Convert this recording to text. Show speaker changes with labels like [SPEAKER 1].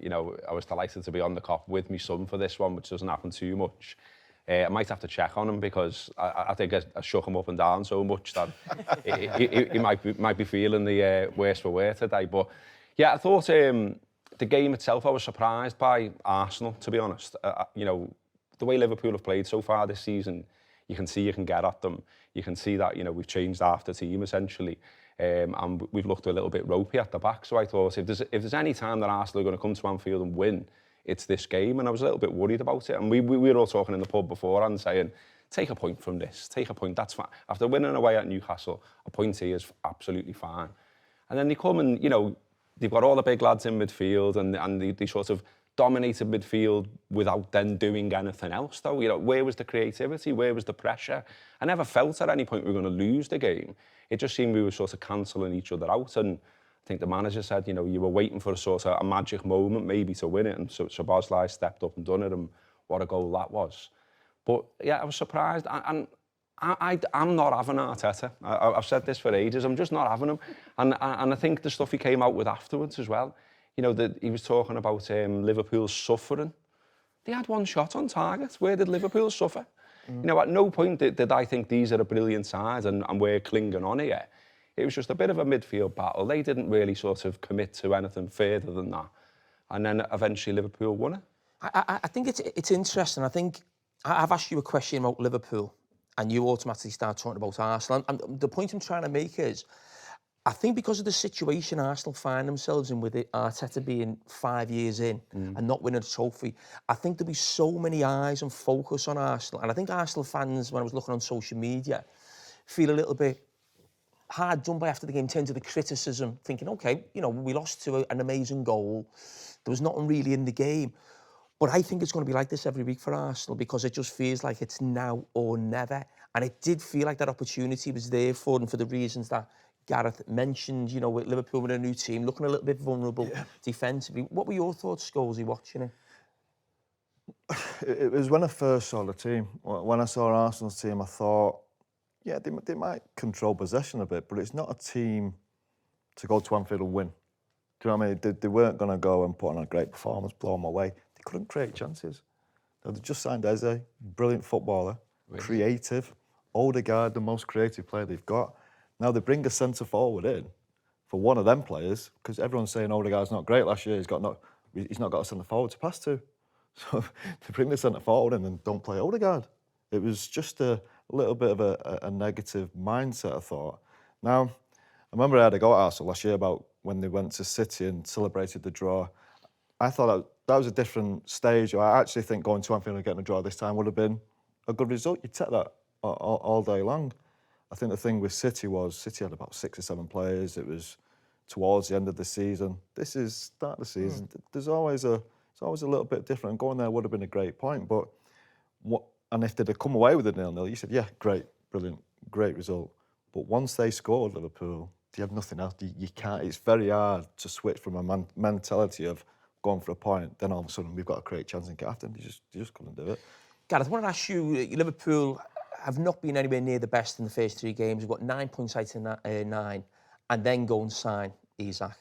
[SPEAKER 1] you know, I was delighted to be on the cop with my son for this one, which doesn't happen too much. I might have to check on him because I think I shook him up and down so much that he might be feeling the worse for wear today. But yeah, I thought the game itself, I was surprised by Arsenal, to be honest. You know, the way Liverpool have played so far this season, you can see you can get at them. You can see that, you know, we've changed after team essentially. And we've looked a little bit ropey at the back. So I thought if there's any time that Arsenal are going to come to Anfield and win, it's this game. And I was a little bit worried about it. And we were all talking in the pub beforehand saying, take a point from this, take a point, that's fine. After winning away at Newcastle, a point here is absolutely fine. And then they come and, you know, they've got all the big lads in midfield and they sort of dominated midfield without then doing anything else, though. You know, where was the creativity? Where was the pressure? I never felt at any point we were going to lose the game. It just seemed we were sort of cancelling each other out. And I think the manager said, you know, you were waiting for a sort of a magic moment maybe to win it. And so Szoboszlai stepped up and done it. And what a goal that was. But yeah, I was surprised. And I'm not having Arteta. I've said this for ages. I'm just not having him. And I think the stuff he came out with afterwards as well, you know, that he was talking about Liverpool suffering. They had one shot on target. Where did Liverpool suffer? You know, at no point did I think these are a brilliant side and we're clinging on here. It was just a bit of a midfield battle. They didn't really sort of commit to anything further than that. And then eventually Liverpool won it.
[SPEAKER 2] I think it's interesting. I think I've asked you a question about Liverpool and you automatically start talking about Arsenal. And the point I'm trying to make is, I think because of the situation Arsenal find themselves in with it, Arteta being 5 years in and not winning a trophy, I think there'll be so many eyes and focus on Arsenal. And I think Arsenal fans, when I was looking on social media, feel a little bit hard done by after the game, in terms of the criticism, thinking, OK, you know, we lost to an amazing goal. There was nothing really in the game. But I think it's going to be like this every week for Arsenal because it just feels like it's now or never. And it did feel like that opportunity was there for them for the reasons that Gareth mentioned, you know, with Liverpool with a new team, looking a little bit vulnerable defensively. What were your thoughts, Scholesy, watching it?
[SPEAKER 3] It was when I first saw the team. When I saw Arsenal's team, I thought, yeah, they might control possession a bit, but it's not a team to go to Anfield and win. Do you know what I mean? They weren't going to go and put on a great performance, blow them away. They couldn't create chances. They just signed Eze, brilliant footballer, creative, Odegaard, the most creative player they've got. Now they bring a centre forward in for one of them players because everyone's saying Odegaard's not great last year. He's not got a centre forward to pass to. So they bring the centre forward in and don't play Odegaard. It was just a little bit of a negative mindset, I thought. Now, I remember I had a go at Arsenal last year about when they went to City and celebrated the draw. I thought that was a different stage. I actually think going to Anfield and getting a draw this time would have been a good result. You'd take that all day long. I think the thing with City was City had about 6 or 7 players. It was towards the end of the season. This is start of the season. It's always a little bit different. And going there would have been a great point. But and if they'd have come away with a 0-0, you said, yeah, great, brilliant, great result. But once they scored Liverpool, they have nothing else. You can't. It's very hard to switch from a mentality of going for a point. Then all of a sudden we've got a great chance and get after them. You just couldn't do it.
[SPEAKER 2] Gareth, I want to ask you, Liverpool have not been anywhere near the best in the first 3 games. We've got 9 points out of 9, and then go and sign Isak.